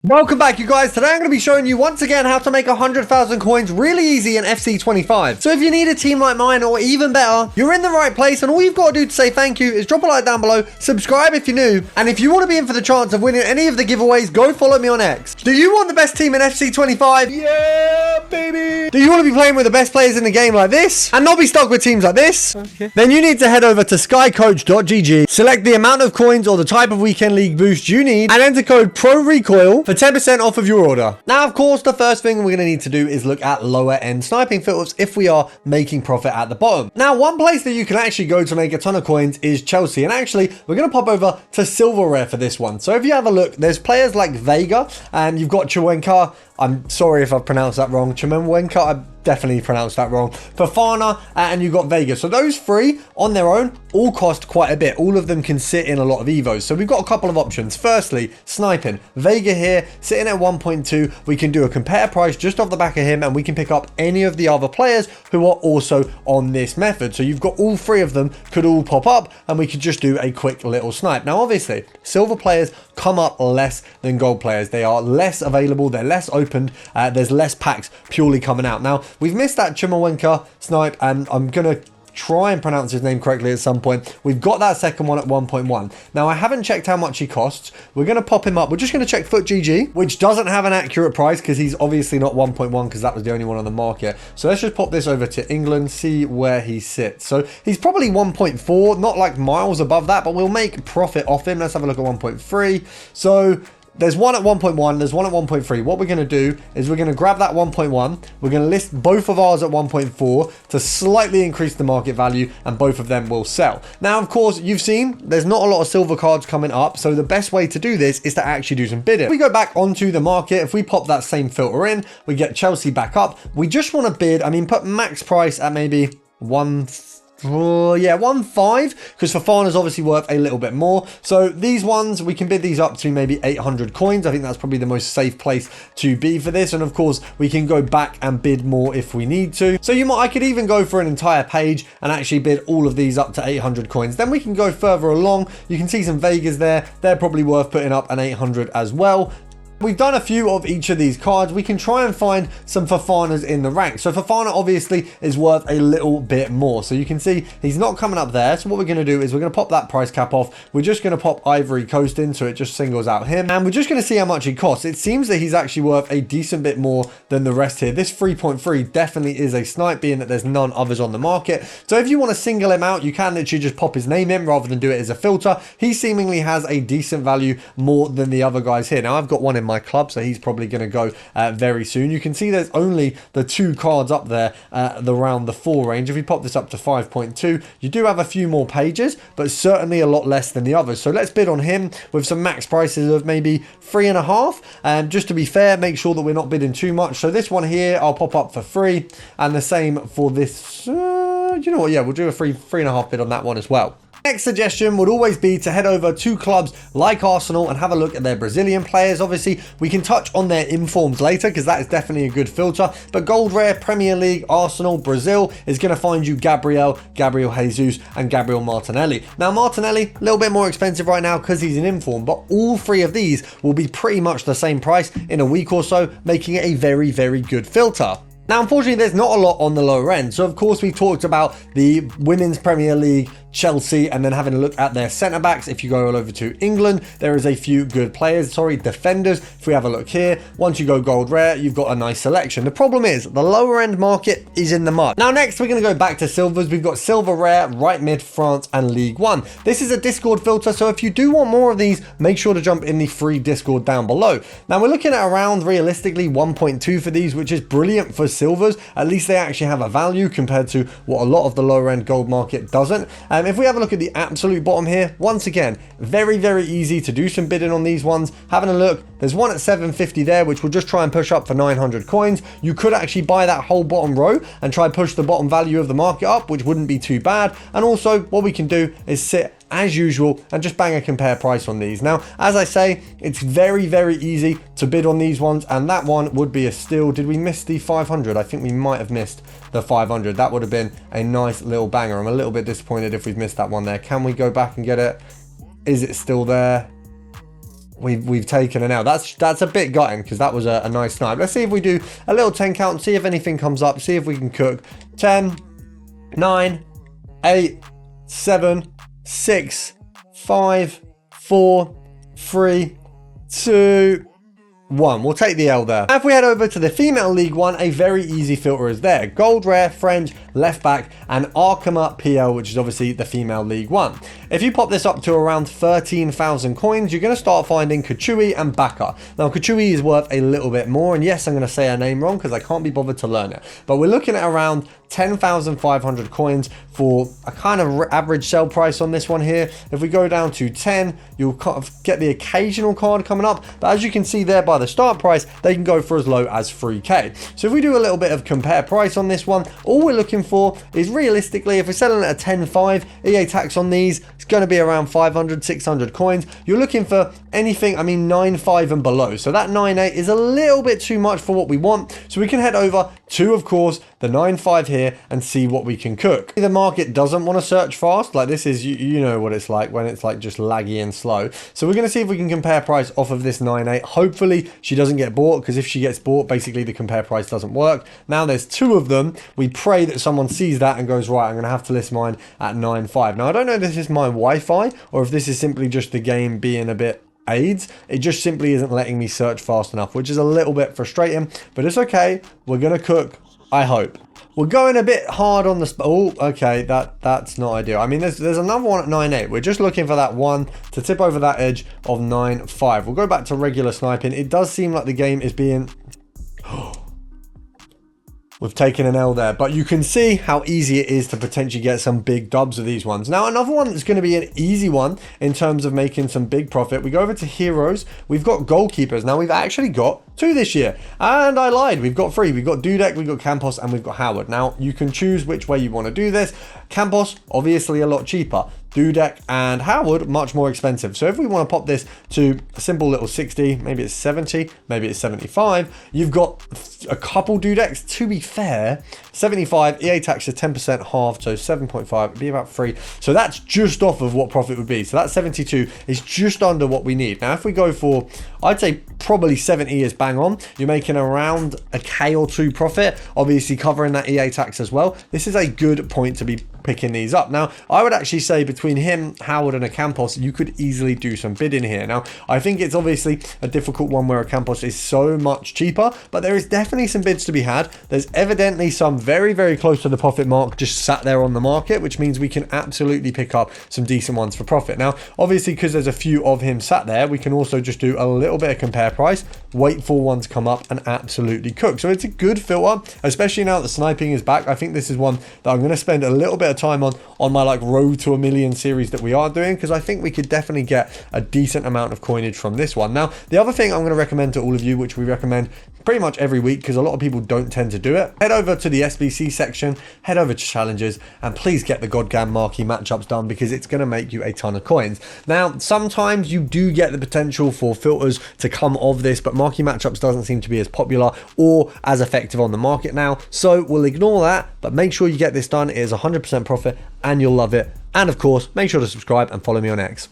Welcome back, you guys. Today I'm going to be showing you once again how to make 100,000 coins really easy in FC25. So if you need a team like mine or even better, you're in the right place, and all you've got to do to say thank you is drop a like down below, subscribe if you're new, and if you want to be in for the chance of winning any of the giveaways, go follow me on X. Do you want the best team in FC25? Yeah, baby! Do you want to be playing with the best players in the game like this and not be stuck with teams like this? Okay. Then you need to head over to skycoach.gg, select the amount of coins or the type of weekend league boost you need, and enter code PRORECOIL for 10% off of your order. Now, of course, the first thing we're going to need to do is look at lower end sniping filters if we are making profit at the bottom. Now, one place that you can actually go to make a ton of coins is Chelsea. And actually, we're going to pop over to silver rare for this one. So if you have a look, there's players like Vega, and you've got Chiwenka. I'm sorry if I've pronounced that wrong. Chimenwenka, I definitely pronounced that wrong. Fofana, and you've got Vega. So those three on their own all cost quite a bit. All of them can sit in a lot of evos. So we've got a couple of options. Firstly, sniping. Vega here, sitting at 1.2. We can do a compare price just off the back of him, and we can pick up any of the other players who are also on this method. So you've got all three of them could all pop up, and we could just do a quick little snipe. Now, obviously, silver players come up less than gold players. They are less available. They're less opened. There's less packs purely coming out. Now, we've missed that Chimenwenka snipe, and I'm going to try and pronounce his name correctly at some point. We've got that second one at 1.1. Now, I haven't checked how much he costs. We're going to pop him up. We're just going to check FootGG, which doesn't have an accurate price because he's obviously not 1.1 because that was the only one on the market. So let's just pop this over to England, see where he sits. So he's probably 1.4, not like miles above that, but we'll make profit off him. Let's have a look at 1.3. So there's one at 1.1, there's one at 1.3. What we're going to do is we're going to grab that 1.1. We're going to list both of ours at 1.4 to slightly increase the market value, and both of them will sell. Now, of course, you've seen there's not a lot of silver cards coming up. So the best way to do this is to actually do some bidding. If we go back onto the market, if we pop that same filter in, we get Chelsea back up. We just want to bid. I mean, put max price at maybe 1.5, because Fofana's obviously worth a little bit more. So these ones, we can bid these up to maybe 800 coins. I think that's probably the most safe place to be for this. And of course, we can go back and bid more if we need to. So I could even go for an entire page and actually bid all of these up to 800 coins. Then we can go further along. You can see some Vegas there. They're probably worth putting up an 800 as well. We've done a few of each of these cards. We can try and find some Fofanas in the rank. So Fofana obviously is worth a little bit more. So you can see he's not coming up there. So what we're going to do is we're going to pop that price cap off. We're just going to pop Ivory Coast in, so it just singles out him. And we're just going to see how much he costs. It seems that he's actually worth a decent bit more than the rest here. This 3.3 definitely is a snipe, being that there's none others on the market. So if you want to single him out, you can literally just pop his name in rather than do it as a filter. He seemingly has a decent value more than the other guys here. Now, I've got one in my club, so he's probably going to go very soon. You can see there's only the two cards up there around the 4 range. If we pop this up to 5.2, you do have a few more pages, but certainly a lot less than the others. So let's bid on him with some max prices of maybe 3.5, and just to be fair, make sure that we're not bidding too much. So this one here I'll pop up for 3, and the same for this. You know what, yeah, we'll do a 3.5 bid on that one as well. Next suggestion would always be to head over to clubs like Arsenal and have a look at their Brazilian players. Obviously, we can touch on their informs later because that is definitely a good filter. But Gold Rare, Premier League, Arsenal, Brazil is going to find you Gabriel Jesus, and Gabriel Martinelli. Now, Martinelli, a little bit more expensive right now because he's an inform, but all three of these will be pretty much the same price in a week or so, making it a very, very good filter. Now, unfortunately, there's not a lot on the lower end. So, of course, we talked about the Women's Premier League, Chelsea, and then having a look at their centre backs. If you go all over to England, there is a few good players, defenders. If we have a look here, once you go gold rare, you've got a nice selection. The problem is the lower end market is in the mud. Now, next, we're going to go back to silvers. We've got silver rare, right mid, France, and League One. This is a Discord filter, so if you do want more of these, make sure to jump in the free Discord down below. Now, we're looking at around, realistically, 1.2 for these, which is brilliant for silvers. At least they actually have a value compared to what a lot of the lower end gold market doesn't. If we have a look at the absolute bottom here, once again, very, very easy to do some bidding on these ones. Having a look, there's one at 750 there, which will just try and push up for 900 coins. You could actually buy that whole bottom row and try and push the bottom value of the market up, which wouldn't be too bad. And also, what we can do is sit as usual and just bang a compare price on these. Now, as I say, it's very, very easy to bid on these ones, and that one would be a steal. Did we miss the 500? I think we might have missed the 500. That would have been a nice little banger. I'm a little bit disappointed if we've missed that one there. Can we go back and get it? Is it still there? we've taken an L. That's a bit gutting because that was a nice snipe. Let's see if we do a little 10 count, see if anything comes up, see if we can cook. 10, 9, 8, 7, 6, 5, 4, 3, 2, 1. We'll take the L there. Now if we head over to the female League One, a very easy filter is there. Gold rare, French, left back, and Arkema PL, which is obviously the female League One. If you pop this up to around 13,000 coins, you're going to start finding Kachui and Baka. Now Kachui is worth a little bit more, and yes, I'm going to say her name wrong because I can't be bothered to learn it. But we're looking at around 10,500 coins for a kind of average sell price on this one here. If we go down to 10, you'll kind of get the occasional card coming up, but as you can see there by the start price, they can go for as low as 3k. So if we do a little bit of compare price on this one, all we're looking for is realistically, if we're selling at a 10.5, EA tax on these, it's going to be around 500, 600 coins. You're looking for anything, I mean 9.5 and below. So that 9.8 is a little bit too much for what we want. So we can head over to, of course, the 9.5 here and see what we can cook. The market doesn't want to search fast. Like this is, you know what it's like when it's like just laggy and slow. So we're going to see if we can compare price off of this 9.8. Hopefully she doesn't get bought, because if she gets bought, basically the compare price doesn't work. Now there's two of them. We pray that someone sees that and goes, right, I'm going to have to list mine at 9.5. Now I don't know if this is my Wi-Fi or if this is simply just the game being a bit AIDS. It just simply isn't letting me search fast enough, which is a little bit frustrating, but it's okay. We're going to cook, I hope. We're going a bit hard on the oh, okay, that's not ideal. I mean, there's another one at 9.8. We're just looking for that one to tip over that edge of 9.5. We'll go back to regular sniping. It does seem like the game is being we've taken an L there, but you can see how easy it is to potentially get some big dubs of these ones. Now, another one that's going to be an easy one in terms of making some big profit. We go over to heroes. We've got goalkeepers. Now, we've actually got 2 this year, and I lied. We've got 3. We've got Dudek, we've got Campos, and we've got Howard. Now, you can choose which way you want to do this. Campos, obviously a lot cheaper. Dudek and Howard, much more expensive. So if we want to pop this to a simple little 60, maybe it's 70, maybe it's 75, you've got a couple Dudeks. To be fair, 75, EA tax is 10% half, so 7.5, it'd be about 3. So that's just off of what profit would be. So that 72 is just under what we need. Now, if we go for, I'd say probably 70 is bang on. You're making around a K or 2 profit, obviously covering that EA tax as well. This is a good point to be picking these up. Now, I would actually say between him, Howard, and a Campos, you could easily do some bidding here. Now, I think it's obviously a difficult one where a Campos is so much cheaper, but there is definitely some bids to be had. There's evidently some very, very close to the profit mark just sat there on the market, which means we can absolutely pick up some decent ones for profit. Now, obviously, because there's a few of him sat there, we can also just do a little bit of compare price, wait for one to come up, and absolutely cook. So it's a good filter, especially now that sniping is back. I think this is one that I'm going to spend a little bit of time on my like road to a million series that we are doing, because I think we could definitely get a decent amount of coinage from this one. Now, the other thing I'm going to recommend to all of you, which we recommend pretty much every week because a lot of people don't tend to do it, head over to the SBC section, head over to challenges, and please get the goddamn marquee matchups done, because it's going to make you a ton of coins. Now, sometimes you do get the potential for filters to come of this, but marquee matchups doesn't seem to be as popular or as effective on the market now, so we'll ignore that, but make sure you get this done. It is 100% profit and you'll love it. And of course, make sure to subscribe and follow me on X.